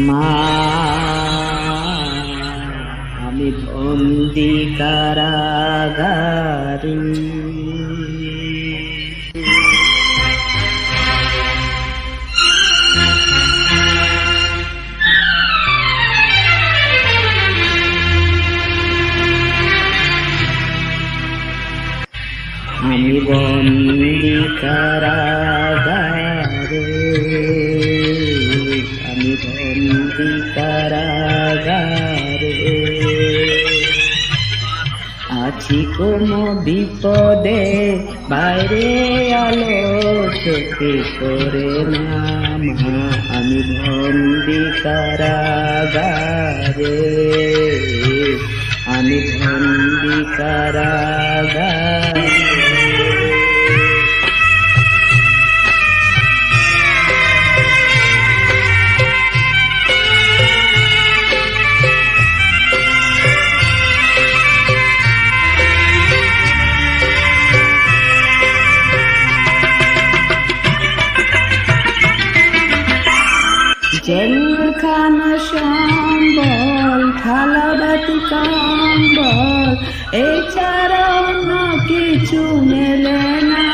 মা আমি বন্দি কারাগারে। আমি বন্দি কারাগারে, আমি বন্দি কারাগারে, আছি কোনো বিপদে বাইরে আলো চোখে করে না মা। আমি বন্দি কারাগারে, আমি বন্দি কারাগারে। জেলখানা সম্বল, থালাবাটি কম্বল, এছাড়া অন্য কিছু মেলে না।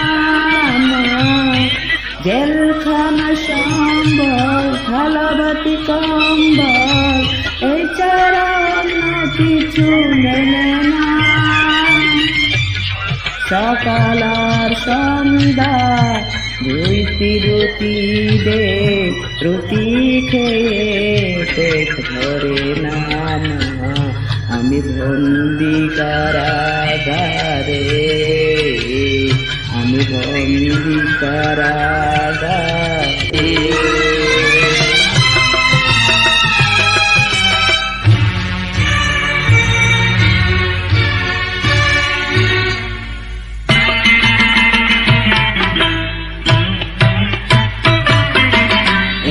জেলখানা সম্বল, থালাবাটি কম্বল, এছাড়া অন্য কিছু মেলে না। সকাল আর সন্ধ্যা দুইটি রুটি দে, রুটি খেয়ে পেট ভরে না মা। আমি বন্দি কারাগারে, আমি বন্দি কারাগারে।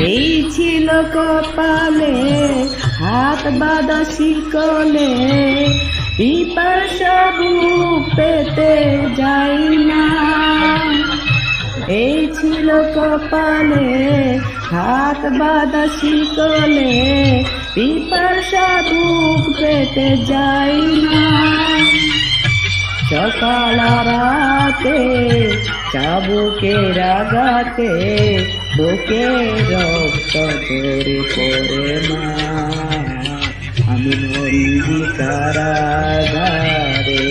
এই ছিল কপালে হাত বাঁধা শিকলে, পিপাসা বুক পেতে যাই না। এই ছিল কপালে হাত বাঁধা শিকলে, পিপাসা বুক পেতে যাই না। সকাল রাতে চাবুকের আঘাতে বুকে রক্ত ঝরে পড়ে মা। আমি বন্দি কারাগারে,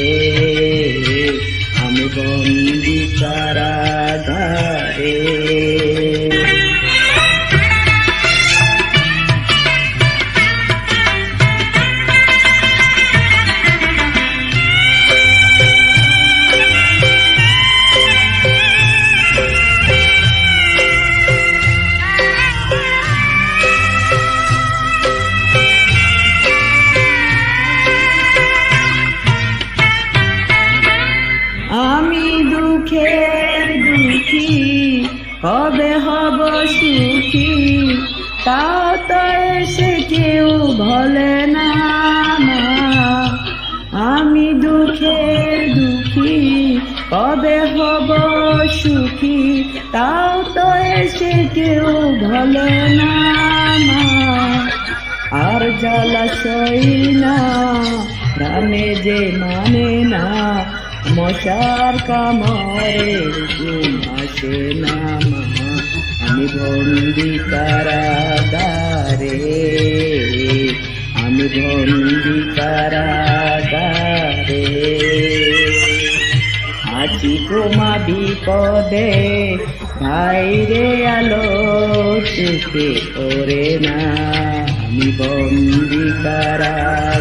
আমি বন্দি কারাগারে। আমি দুঃখের দুঃখী, কবে হব সুখী, তাও তো এসে কেউ বলে না মা। আমি দুঃখের দুঃখী, কবে হব সুখী, তাও তো এসে কেউ বলে না মা। আর জ্বালাশয় না প্রাণে যে মানে না, মশার কামড়ে ঘুম আসে না মা। আমি বন্দি কারাগারে, আমি বন্দি কারাগারে, আছি তোমা বিপদে বাইরে আলো চোখে করে না। আমি বন্দি কারাগারে।